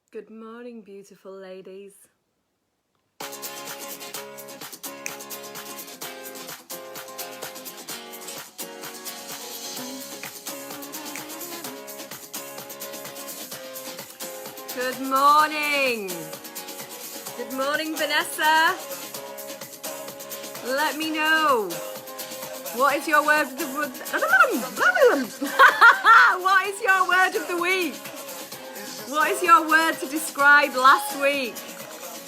Good morning, beautiful ladies. Good morning. Good morning, Vanessa. Let me know. What is your word of the What is your word of the week? What is your word to describe last week?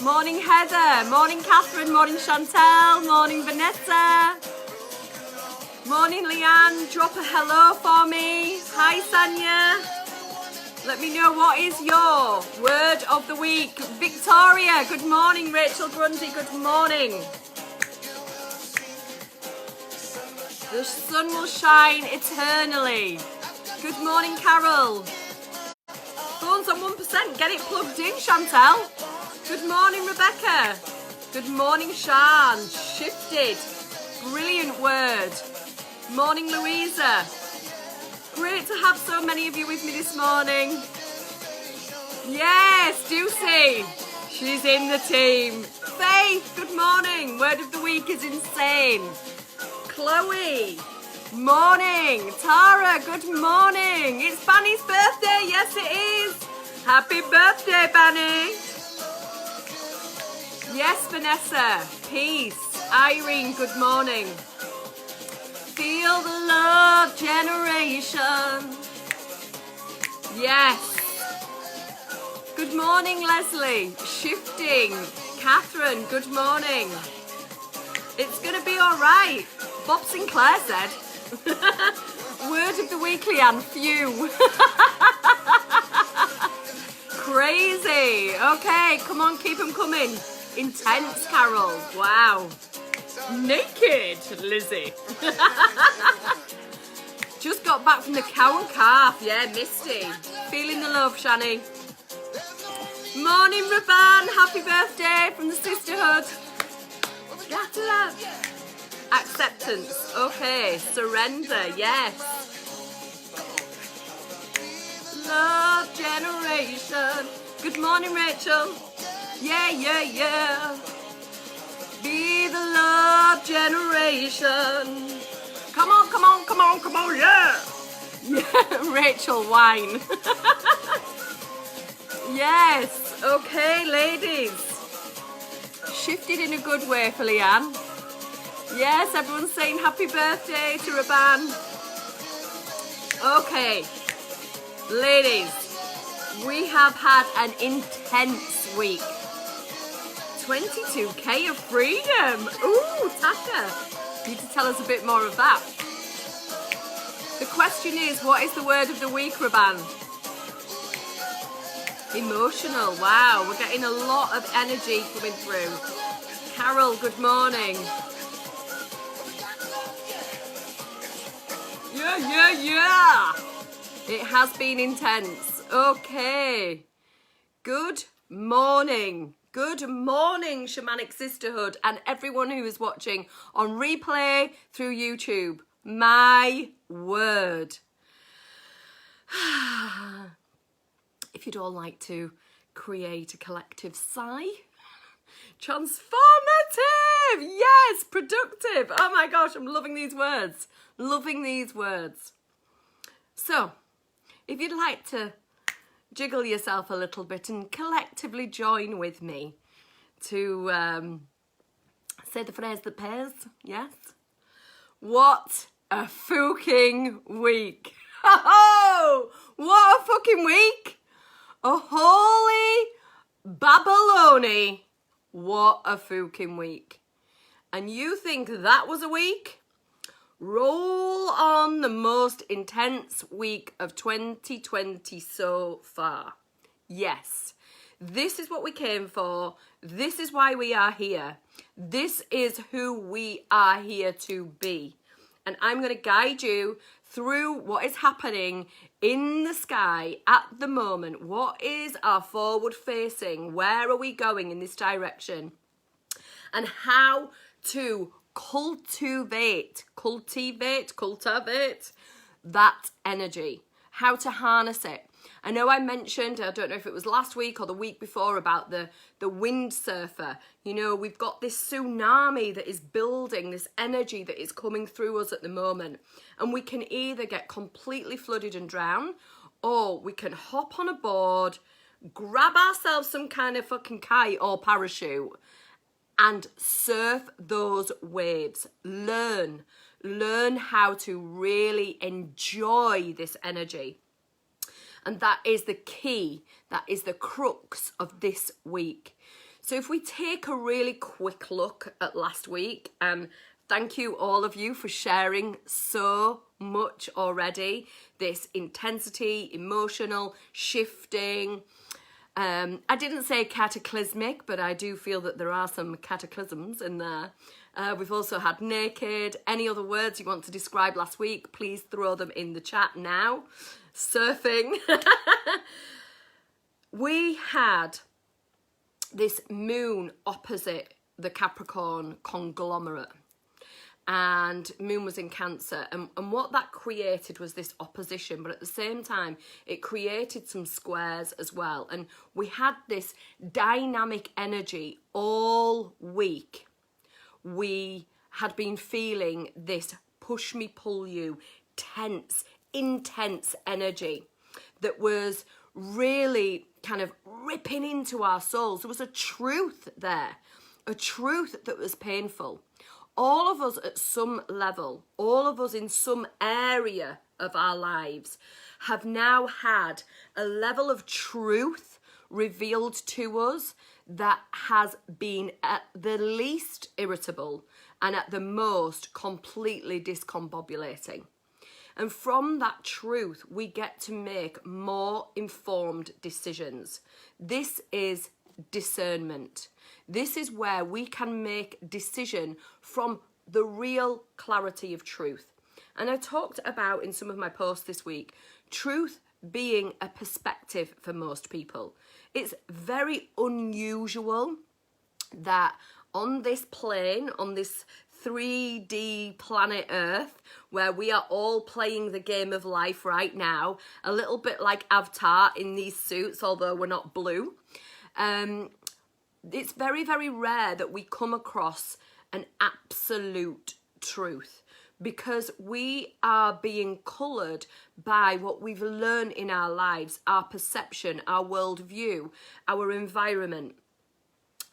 Morning, Heather. Morning, Catherine. Morning, Chantel. Morning, Vanessa. Morning, Leanne. Drop a hello for me. Hi, Sanya. Let me know what is your word of the week. Victoria, good morning. Rachel Grundy, good morning. The sun will shine eternally. Good morning, Carol. Phone's on 1%. Get it plugged in, Chantel. Good morning, Rebecca. Good morning, Shan. Shifted. Brilliant word. Morning, Louisa. Great to have so many of you with me this morning. Yes, Ducey. She's in the team. Faith, good morning. Word of the week is insane. Chloe, morning. Tara, good morning. It's Banny's birthday. Yes, it is. Happy birthday, Banny. Yes, Vanessa. Peace. Irene, good morning. Feel the love generation. Yes. Good morning, Leslie. Shifting. Catherine, good morning. It's going to be all right. Bob Sinclair said. Word of the week, Leanne. Phew. Crazy. Okay, come on, keep them coming. Intense, Carol. Wow. Naked, Lizzie. Just got back from the cow and calf. Yeah, Misty. Feeling the love, Shani. Morning, Raban. Happy birthday from the sisterhood. Acceptance. Okay. Surrender. Yes. Love generation. Good morning, Rachel. Yeah, yeah, yeah. Be the love generation. Come on, come on, come on, come on, yeah. Yeah, Rachel, wine. Yes, okay, ladies. Shifted in a good way for Leanne. Yes, everyone's saying happy birthday to Raban. Okay, ladies, we have had an intense week. 22k of freedom. Ooh, Taka. Need to tell us a bit more of that. The question is, what is the word of the week, Raban? Emotional. Wow, we're getting a lot of energy coming through. Carol, good morning. Yeah, yeah, yeah. It has been intense. Okay. Good morning. Good morning, Shamanic Sisterhood, and everyone who is watching on replay through YouTube. My word. If you'd all like to create a collective sigh. Transformative! Yes, productive. Oh my gosh, I'm loving these words. Loving these words. So, if you'd like to jiggle yourself a little bit and collectively join with me to say the phrase that pairs, yes? What a fucking week. Oh, what a fucking week. A holy Babyloni. What a fucking week. And you think that was a week? Roll on the most intense week of 2020 so far. Yes, this is what we came for. This is why we are here. This is who we are here to be. And I'm going to guide you through what is happening in the sky at the moment. What is our forward facing? Where are we going in this direction? And how to cultivate that energy, how to harness it. I know I mentioned, I don't know if it was last week or the week before, about the windsurfer. You know, we've got this tsunami that is building, this energy that is coming through us at the moment. And we can either get completely flooded and drown, or we can hop on a board, grab ourselves some kind of fucking kite or parachute and surf those waves. Learn how to really enjoy this energy. And that is the key, that is the crux of this week. So if we take a really quick look at last week, and thank you all of you for sharing so much already, this intensity, emotional, shifting. I didn't say cataclysmic, but I do feel that there are some cataclysms in there. We've also had naked. Any other words you want to describe last week, please throw them in the chat now. Surfing. We had this moon opposite the Capricorn conglomerate, and moon was in Cancer, and what that created was this opposition, but at the same time it created some squares as well. And we had this dynamic energy all week. We had been feeling this push me pull you, tense, intense energy that was really kind of ripping into our souls. There was a truth there, a truth that was painful. All of us at some level, all of us in some area of our lives have now had a level of truth revealed to us that has been at the least irritable and at the most completely discombobulating. And from that truth, we get to make more informed decisions. This is discernment. This is where we can make decision from the real clarity of truth. And I talked about in some of my posts this week, truth being a perspective for most people. It's very unusual that on this plane, on this 3D planet Earth, where we are all playing the game of life right now, a little bit like Avatar in these suits, although we're not blue. It's very, very rare that we come across an absolute truth, because we are being coloured by what we've learned in our lives, our perception, our worldview, our environment.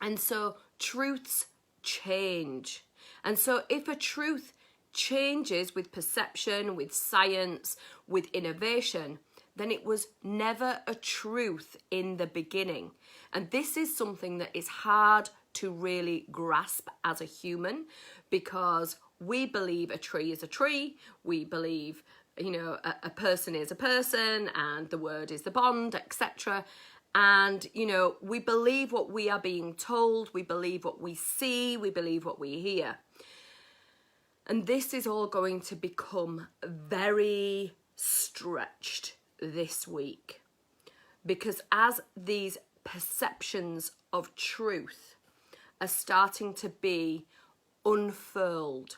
And so truths change. And so if a truth changes with perception, with science, with innovation, then it was never a truth in the beginning. And this is something that is hard to really grasp as a human, because we believe a tree is a tree. We believe, you know, a person is a person, and the word is the bond, etc. And, you know, we believe what we are being told. We believe what we see. We believe what we hear. And this is all going to become very stretched this week, because as these perceptions of truth are starting to be unfurled,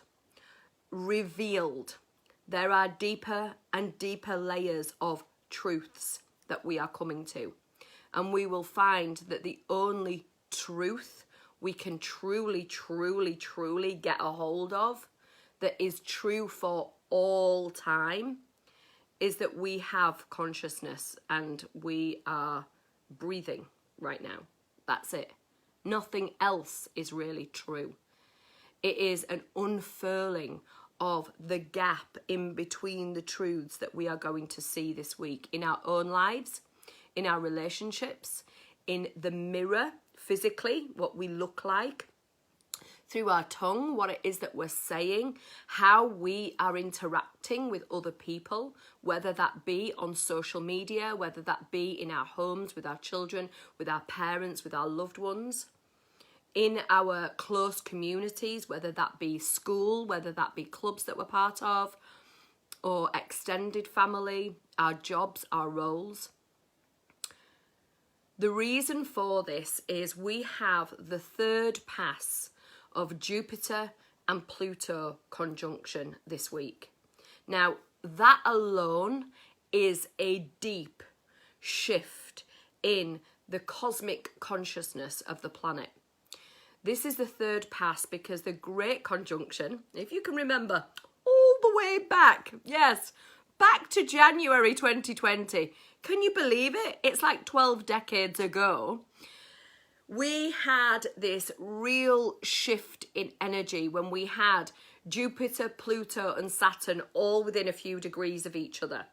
revealed, there are deeper and deeper layers of truths that we are coming to. And we will find that the only truth we can truly, truly, truly get a hold of, that is true for all time, is that we have consciousness and we are breathing right now. That's it. Nothing else is really true. It is an unfurling of the gap in between the truths that we are going to see this week in our own lives, in our relationships, in the mirror, physically, what we look like, through our tongue, what it is that we're saying, how we are interacting with other people, whether that be on social media, whether that be in our homes, with our children, with our parents, with our loved ones, in our close communities, whether that be school, whether that be clubs that we're part of, or extended family, our jobs, our roles. The reason for this is we have the third pass of Jupiter and Pluto conjunction this week. Now, that alone is a deep, shift in the cosmic consciousness of the planet. This is the third pass because the Great Conjunction, if you can remember, all the way back, yes, back to January 2020. Can you believe it? It's like 12 decades ago. We had this real shift in energy when we had Jupiter, Pluto and Saturn all within a few degrees of each other.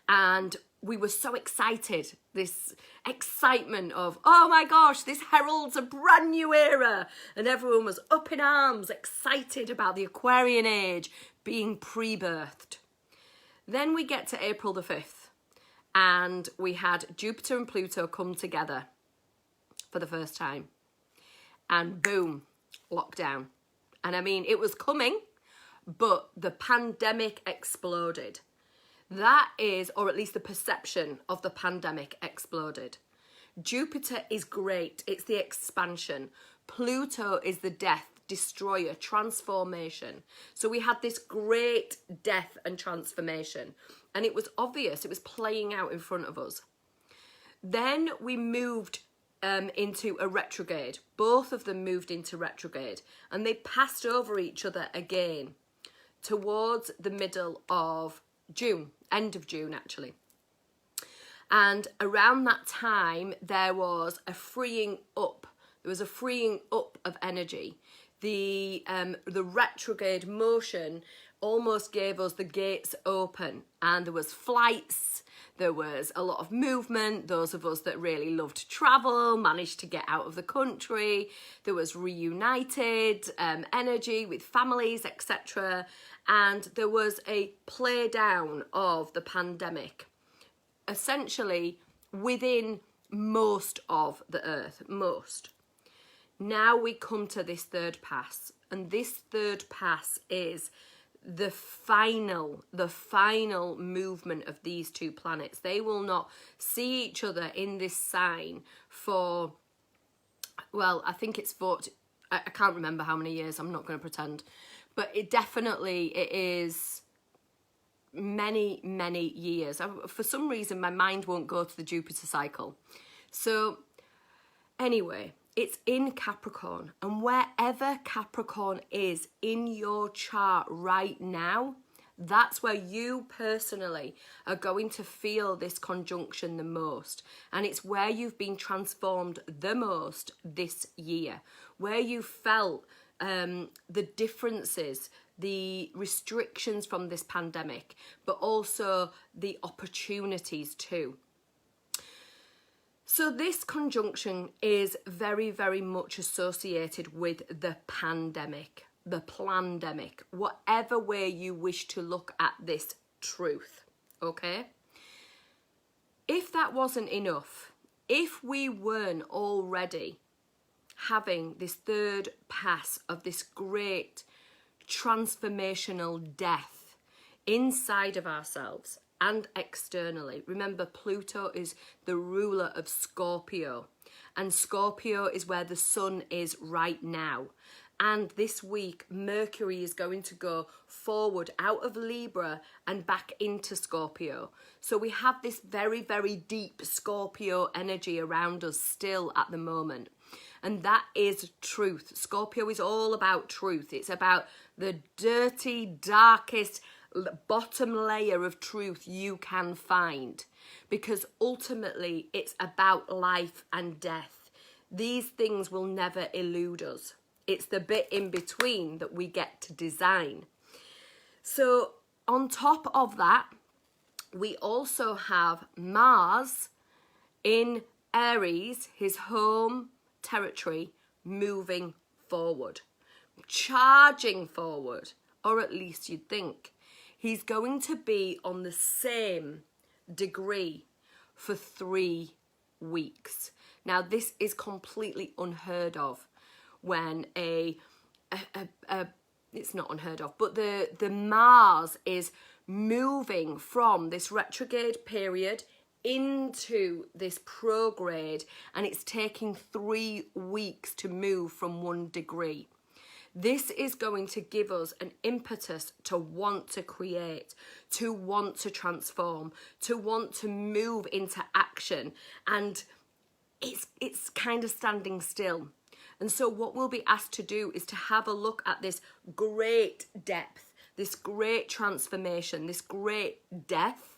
And we were so excited, this excitement of, oh my gosh, this heralds a brand new era. And everyone was up in arms, excited about the Aquarian age being pre-birthed. Then we get to April the 5th and we had Jupiter and Pluto come together for the first time. And boom, lockdown. And I mean, it was coming, but the pandemic exploded. That is, or at least the perception of the pandemic exploded. Jupiter is great. It's the expansion. Pluto is the death, destroyer, transformation. So we had this great death and transformation. And it was obvious. It was playing out in front of us. Then we moved into a retrograde. Both of them moved into retrograde. And they passed over each other again towards the middle of June, end of June actually. And around that time there was a freeing up. There was a freeing up of energy. The retrograde motion almost gave us the gates open, and there was flights, there was a lot of movement. Those of us that really loved travel managed to get out of the country. There was reunited energy with families, etc. And there was a play down of the pandemic, essentially within most of the earth, most. Now we come to this third pass, and this third pass is the final movement of these two planets. They will not see each other in this sign for, well, I think it's 40, I can't remember how many years, I'm not going to pretend. But it is many, many years. For some reason, my mind won't go to the Jupiter cycle. So anyway, it's in Capricorn. And wherever Capricorn is in your chart right now, that's where you personally are going to feel this conjunction the most. And it's where you've been transformed the most this year, where you felt the differences, the restrictions from this pandemic, but also the opportunities too. So this conjunction is very, very much associated with the pandemic, the plandemic, whatever way you wish to look at this truth, okay? If that wasn't enough, if we weren't already having this third pass of this great transformational death inside of ourselves and externally. Remember, Pluto is the ruler of Scorpio, and Scorpio is where the sun is right now. And this week, Mercury is going to go forward out of Libra and back into Scorpio. So we have this very, very deep Scorpio energy around us still at the moment. And that is truth. Scorpio is all about truth. It's about the dirty, darkest bottom layer of truth you can find. Because ultimately, it's about life and death. These things will never elude us. It's the bit in between that we get to design. So on top of that, we also have Mars in Aries, his home territory, moving forward, charging forward, or at least you'd think. He's going to be on the same degree for 3 weeks. Now, this is completely unheard of when it's not unheard of, but the Mars is moving from this retrograde period into this prograde, and it's taking 3 weeks to move from 1 degree. This is going to give us an impetus to want to create, to want to transform, to want to move into action. And it's kind of standing still. And so what we'll be asked to do is to have a look at this great depth, this great transformation, this great depth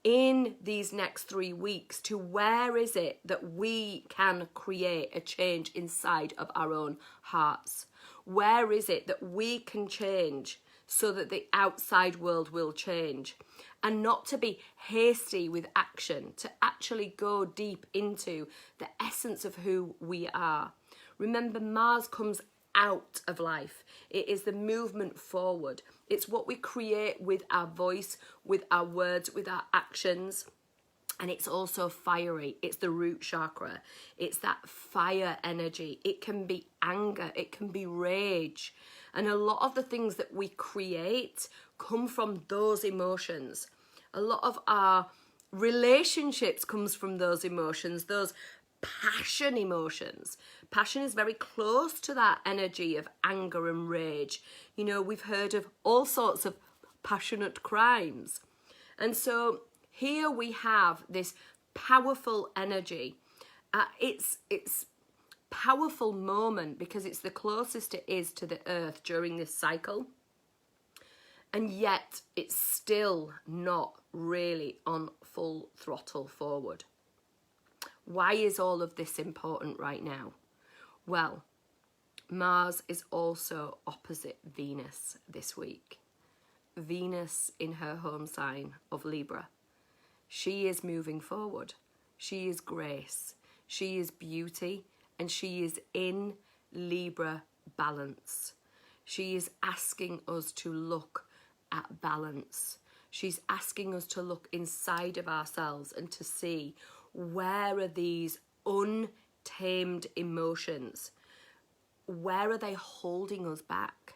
in these next 3 weeks, to where is it that we can create a change inside of our own hearts? Where is it that we can change so that the outside world will change? And not to be hasty with action, to actually go deep into the essence of who we are. Remember, Mars comes out of life. It is the movement forward. It's what we create with our voice, with our words, with our actions. And it's also fiery. It's the root chakra. It's that fire energy. It can be anger. It can be rage. And a lot of the things that we create come from those emotions. A lot of our relationships comes from those emotions, those passion emotions. Passion is very close to that energy of anger and rage. You know, we've heard of all sorts of passionate crimes. And so here we have this powerful energy. It's powerful moment because it's the closest it is to the earth during this cycle. And yet it's still not really on full throttle forward. Why is all of this important right now? Well, Mars is also opposite Venus this week. Venus in her home sign of Libra. She is moving forward. She is grace. She is beauty. And she is in Libra balance. She is asking us to look at balance. She's asking us to look inside of ourselves and to see, where are these untamed emotions? Where are they holding us back?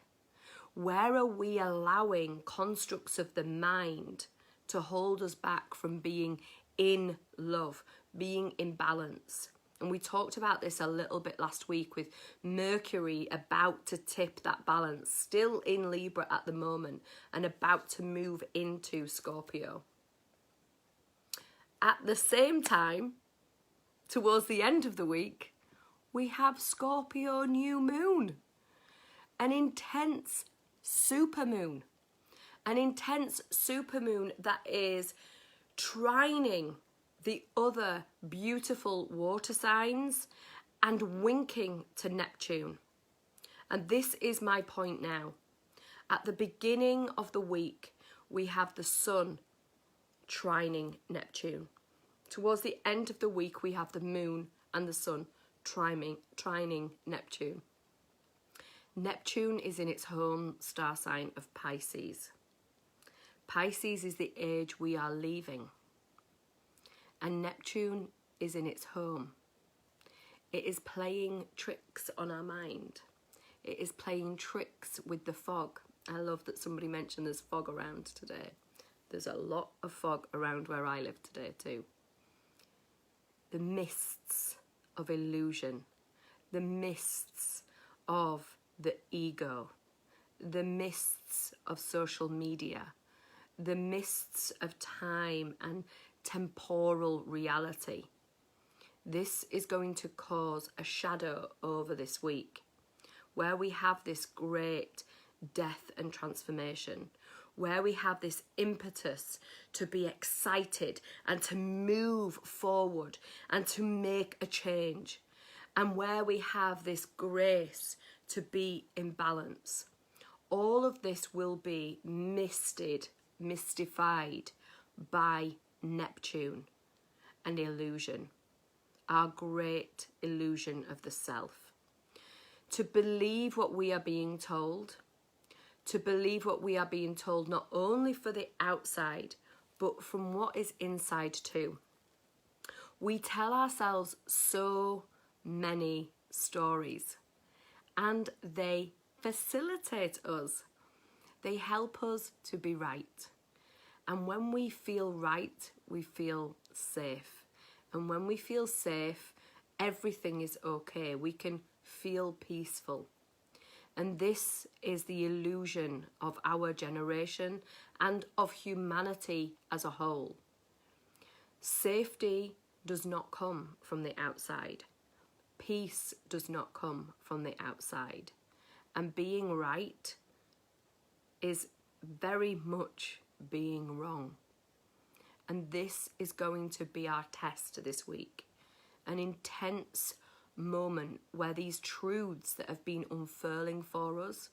Where are we allowing constructs of the mind to hold us back from being in love, being in balance? And we talked about this a little bit last week with Mercury about to tip that balance, still in Libra at the moment and about to move into Scorpio. At the same time, towards the end of the week, we have Scorpio new moon, an intense supermoon, that is trining the other beautiful water signs and winking to Neptune. And this is my point now. At the beginning of the week, we have the Sun trining Neptune. Towards the end of the week, we have the Moon and the Sun trining Neptune. Neptune is in its home star sign of Pisces. Pisces is the age we are leaving. And Neptune is in its home. It is playing tricks on our mind. It is playing tricks with the fog. I love that somebody mentioned there's fog around today. There's a lot of fog around where I live today too. The mists of illusion, the mists of the ego, the mists of social media, the mists of time and temporal reality. This is going to cause a shadow over this week, where we have this great death and transformation, where we have this impetus to be excited and to move forward and to make a change, and where we have this grace to be in balance. All of this will be mystified by Neptune and illusion, our great illusion of the self. To believe what we are being told, not only for the outside, but from what is inside too. We tell ourselves so many stories, and they facilitate us. They help us to be right. And when we feel right, we feel safe. And when we feel safe, everything is okay. We can feel peaceful. And this is the illusion of our generation and of humanity as a whole. Safety does not come from the outside. Peace does not come from the outside. And being right is very much being wrong. And this is going to be our test this week. An intense moment where these truths that have been unfurling for us,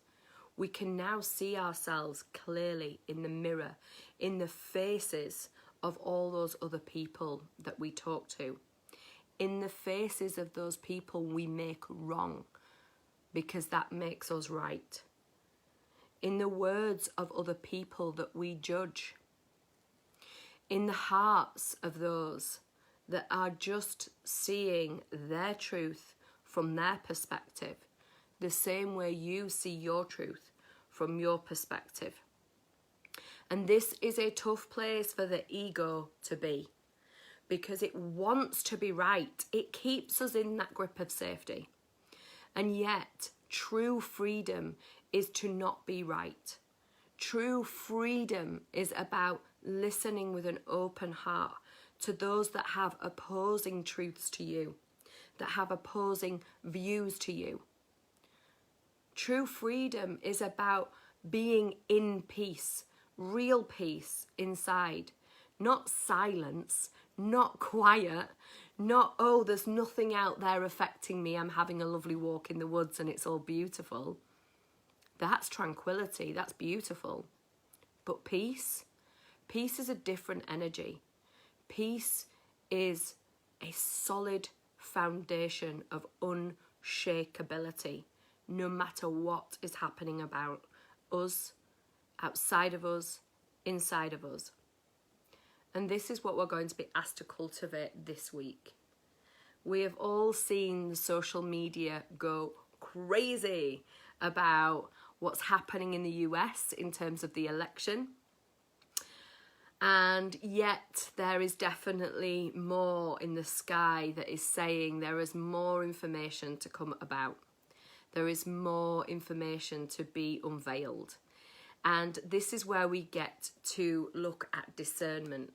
we can now see ourselves clearly in the mirror, in the faces of all those other people that we talk to, in the faces of those people we make wrong, because that makes us right, in the words of other people that we judge, in the hearts of those that are just seeing their truth from their perspective, the same way you see your truth from your perspective. And this is a tough place for the ego to be, because it wants to be right. It keeps us in that grip of safety. And yet, true freedom is to not be right. True freedom is about listening with an open heart to those that have opposing truths to you, that have opposing views to you. True freedom is about being in peace, real peace inside, not silence, not quiet, not, oh, there's nothing out there affecting me, I'm having a lovely walk in the woods and it's all beautiful. That's tranquility, that's beautiful. But peace is a different energy. Peace is a solid foundation of unshakability, no matter what is happening about us, outside of us, inside of us. And this is what we're going to be asked to cultivate this week. We have all seen the social media go crazy about what's happening in the US in terms of the election. And yet there is definitely more in the sky that is saying there is more information to come about. There is more information to be unveiled. And this is where we get to look at discernment,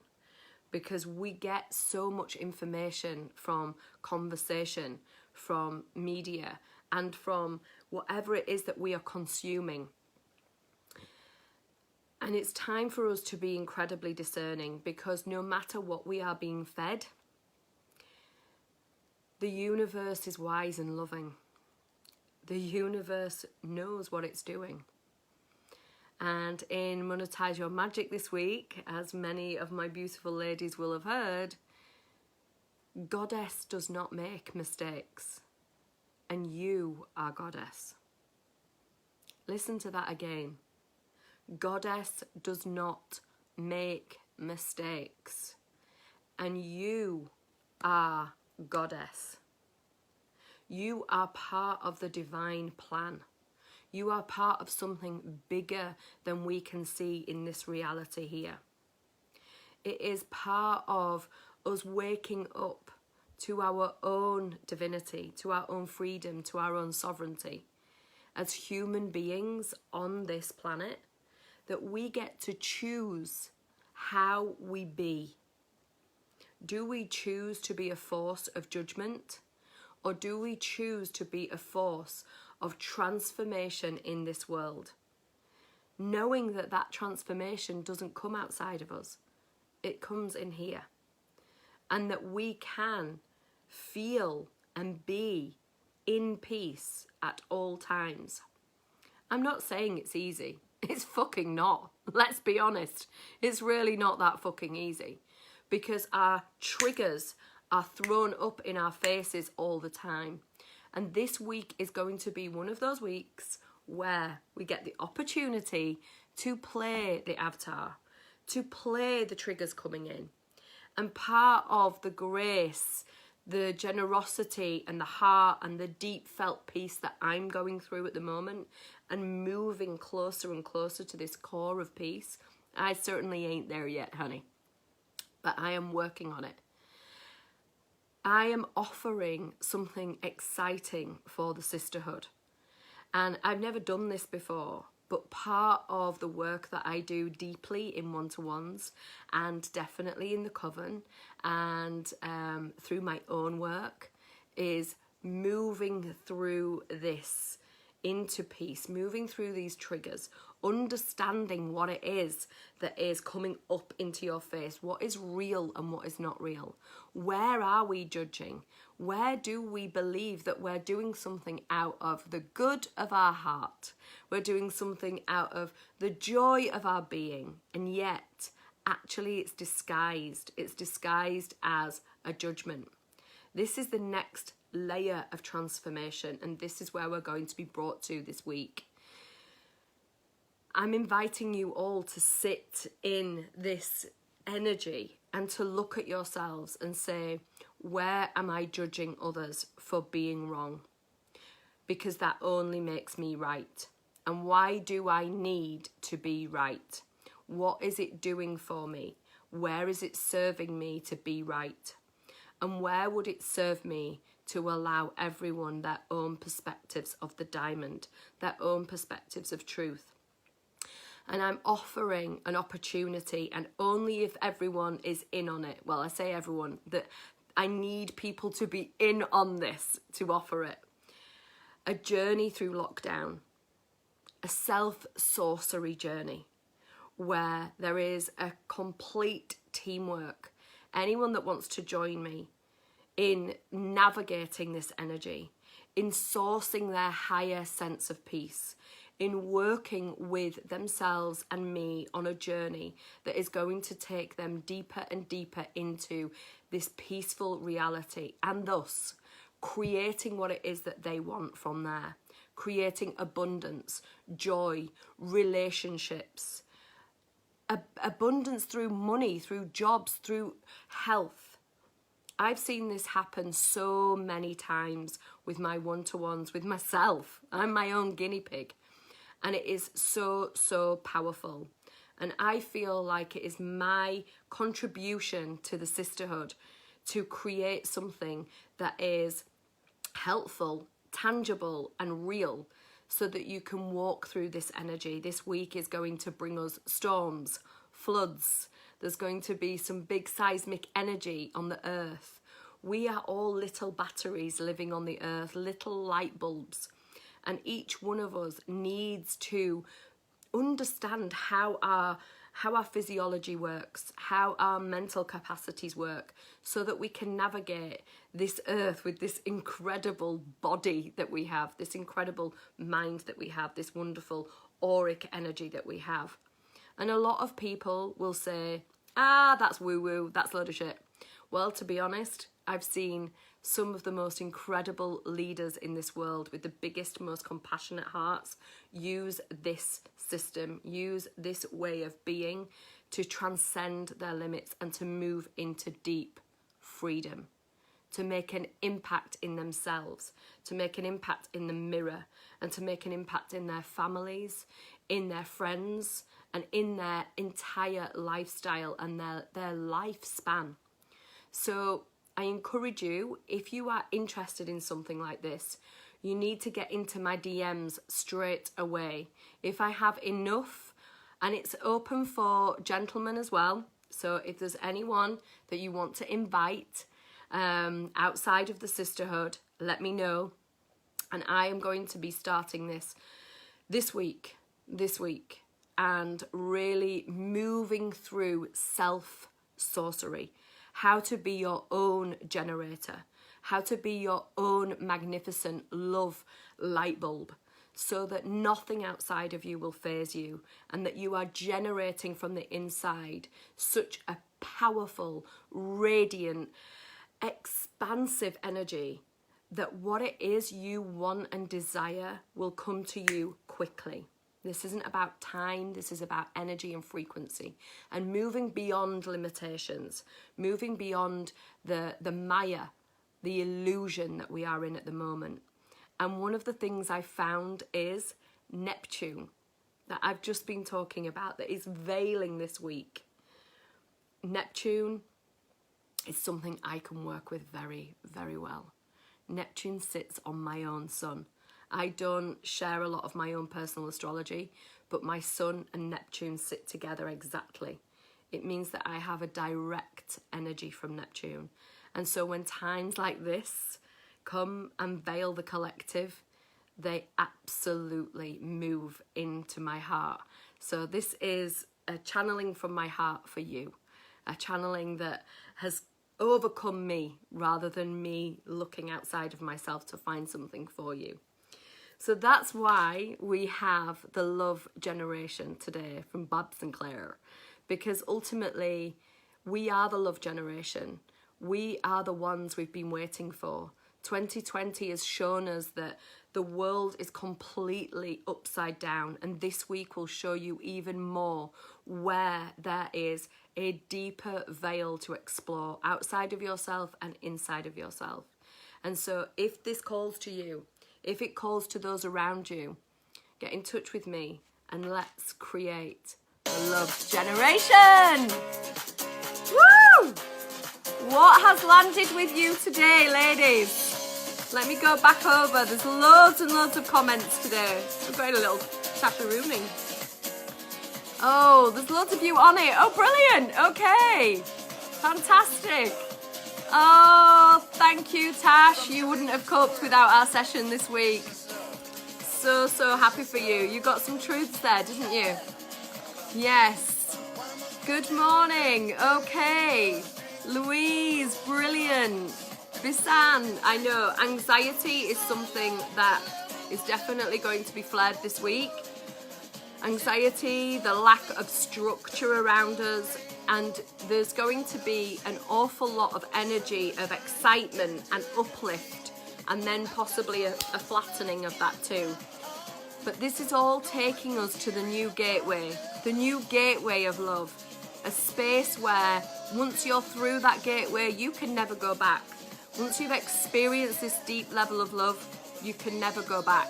because we get so much information from conversation, from media, and from whatever it is that we are consuming. And it's time for us to be incredibly discerning, because no matter what we are being fed, the universe is wise and loving. The universe knows what it's doing. And in Monetize Your Magic this week, as many of my beautiful ladies will have heard, Goddess does not make mistakes. And you are Goddess. Listen to that again. Goddess does not make mistakes. And you are Goddess. You are part of the divine plan. You are part of something bigger than we can see in this reality here. It is part of us waking up to our own divinity, to our own freedom, to our own sovereignty. As human beings on this planet, that we get to choose how we be. Do we choose to be a force of judgment? Or do we choose to be a force of transformation in this world? Knowing that that transformation doesn't come outside of us. It comes in here. And that we can feel and be in peace at all times. I'm not saying it's easy. It's fucking not. Let's be honest. It's really not that fucking easy. Because our triggers are thrown up in our faces all the time. And this week is going to be one of those weeks where we get the opportunity to play the avatar, to play the triggers coming in. And part of the grace, the generosity and the heart and the deep felt peace that I'm going through at the moment and moving closer and closer to this core of peace, I certainly ain't there yet, honey. But I am working on it. I am offering something exciting for the sisterhood. And I've never done this before, but part of the work that I do deeply in one-to-ones, and definitely in the coven, and through my own work, is moving through this into peace, moving through these triggers, understanding what it is that is coming up into your face, what is real and what is not real. Where are we judging? Where do we believe that we're doing something out of the good of our heart? We're doing something out of the joy of our being, and yet actually it's disguised. It's disguised as a judgment. This is the next layer of transformation, and this is where we're going to be brought to this week. I'm inviting you all to sit in this energy and to look at yourselves and say, where am I judging others for being wrong? Because that only makes me right. And why do I need to be right? What is it doing for me? Where is it serving me to be right? And where would it serve me to allow everyone their own perspectives of the diamond, their own perspectives of truth? And I'm offering an opportunity, and only if everyone is in on it. Well, I say everyone, that I need people to be in on this to offer it. A journey through lockdown, a self-sorcery journey where there is a complete teamwork. Anyone that wants to join me in navigating this energy, in sourcing their higher sense of peace, in working with themselves and me on a journey that is going to take them deeper and deeper into this peaceful reality, and thus creating what it is that they want from there, creating abundance, joy, relationships, abundance through money, through jobs, through health. I've seen this happen so many times with my one-to-ones, with myself. I'm my own guinea pig. And it is so, so powerful. And I feel like it is my contribution to the sisterhood to create something that is helpful, tangible, and real, so that you can walk through this energy. This week is going to bring us storms, floods. There's going to be some big seismic energy on the earth. We are all little batteries living on the earth, little light bulbs. And each one of us needs to understand how our physiology works, how our mental capacities work, so that we can navigate this earth with this incredible body that we have, this incredible mind that we have, this wonderful auric energy that we have. And a lot of people will say, that's woo-woo, that's a load of shit. Well, to be honest, I've seen some of the most incredible leaders in this world with the biggest, most compassionate hearts use this system, use this way of being to transcend their limits and to move into deep freedom, to make an impact in themselves, to make an impact in the mirror, and to make an impact in their families, in their friends, and in their entire lifestyle and their lifespan. So I encourage you, if you are interested in something like this, you need to get into my DMs straight away. If I have enough, and it's open for gentlemen as well, so if there's anyone that you want to invite outside of the sisterhood, let me know. And I am going to be starting this week, and really moving through self-sorcery. How to be your own generator, how to be your own magnificent love light bulb, so that nothing outside of you will faze you, and that you are generating from the inside such a powerful, radiant, expansive energy that what it is you want and desire will come to you quickly. This isn't about time, this is about energy and frequency, and moving beyond limitations, moving beyond the Maya, the illusion that we are in at the moment. And one of the things I found is Neptune, that I've just been talking about, that is veiling this week. Neptune is something I can work with very, very well. Neptune sits on my own sun, I don't share a lot of my own personal astrology, but my Sun and Neptune sit together exactly. It means that I have a direct energy from Neptune. And so when times like this come and veil the collective, they absolutely move into my heart. So this is a channeling from my heart for you, a channeling that has overcome me rather than me looking outside of myself to find something for you. So that's why we have the love generation today from Babs and Claire, because ultimately we are the love generation. We are the ones we've been waiting for. 2020 has shown us that the world is completely upside down, and this week will show you even more where there is a deeper veil to explore outside of yourself and inside of yourself. And so if this calls to you, if it calls to those around you, get in touch with me and let's create the love generation. Woo! What has landed with you today, ladies? Let me go back over. There's loads and loads of comments today. I've got a little chatterooning. Oh, there's loads of you on it. Oh, brilliant. Okay. Fantastic. Oh, thank you, Tash. You wouldn't have coped without our session this week. So happy for you. You got some truths there, didn't you? Yes. Good morning. Okay. Louise, brilliant. Bisan, I know anxiety is something that is definitely going to be flared this week. Anxiety, the lack of structure around us, and there's going to be an awful lot of energy of excitement and uplift, and then possibly a flattening of that too. But this is all taking us to the new gateway of love, a space where once you're through that gateway, you can never go back. Once you've experienced this deep level of love, you can never go back.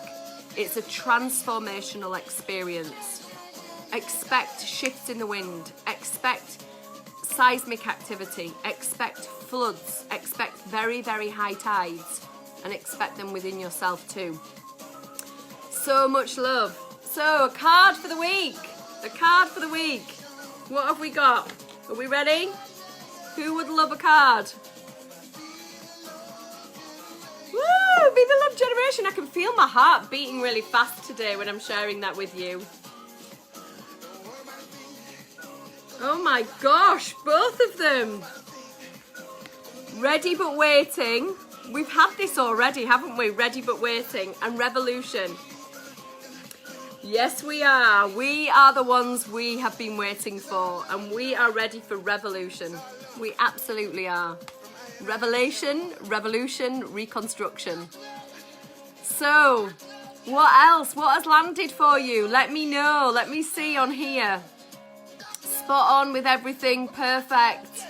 It's a transformational experience. Expect shifts in the wind, expect seismic activity, expect floods, expect very, very high tides, and expect them within yourself too. So much love. So, a card for the week. A card for the week. What have we got? Are we ready? Who would love a card? Woo! Be the love generation. I can feel my heart beating really fast today when I'm sharing that with you. Oh my gosh, both of them. Ready but waiting. We've had this already, haven't we? Ready but waiting and revolution. Yes, we are. We are the ones we have been waiting for, and we are ready for revolution. We absolutely are. Revelation, revolution, reconstruction. So, what else? What has landed for you? Let me know. Let me see on here. Spot on with everything. Perfect.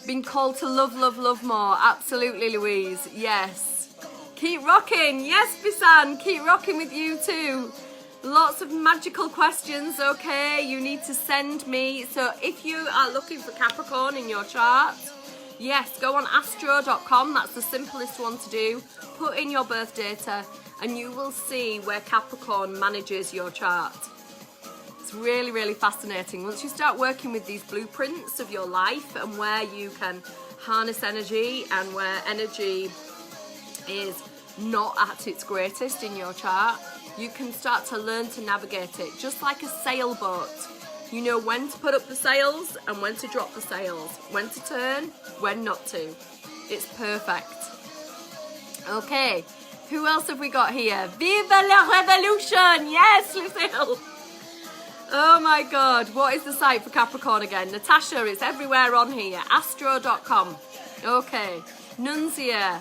Been called to love, love, love more. Absolutely, Louise. Yes. Keep rocking. Yes, Bisan. Keep rocking with you too. Lots of magical questions. Okay, you need to send me. So if you are looking for Capricorn in your chart, yes, go on astro.com. That's the simplest one to do. Put in your birth data and you will see where Capricorn manages your chart. It's really, really fascinating. Once you start working with these blueprints of your life and where you can harness energy and where energy is not at its greatest in your chart, you can start to learn to navigate it, just like a sailboat. You know when to put up the sails and when to drop the sails, when to turn, when not to. It's perfect. Okay, who else have we got here? Vive la revolution! Yes, Lucille! Oh my God, what is the site for Capricorn again? Natasha, it's everywhere on here. Astro.com. Okay, Nunzia.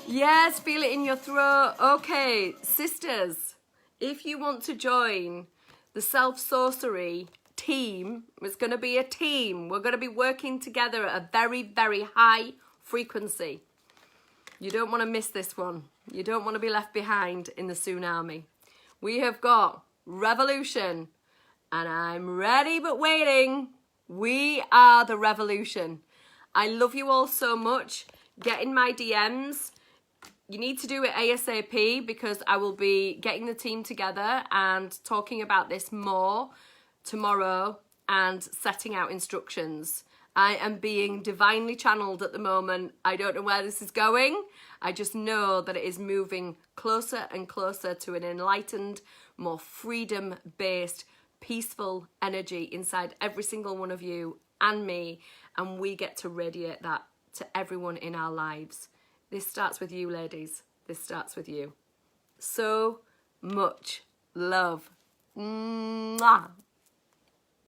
Yes, feel it in your throat. Okay, sisters, if you want to join the Self-Sorcery team, it's going to be a team. We're going to be working together at a very, very high frequency. You don't want to miss this one. You don't want to be left behind in the tsunami. We have got revolution, and I'm ready but waiting. We are the revolution. I love you all so much. Get in my DMs. you need to do it ASAP, because I will be getting the team together and talking about this more tomorrow and setting out instructions. I am being divinely channeled at the moment. I don't know where this is going. I just know that it is moving closer and closer to an enlightened, more freedom-based, peaceful energy inside every single one of you and me, and we get to radiate that to everyone in our lives. This starts with you, ladies. This starts with you. So much love. Mwah.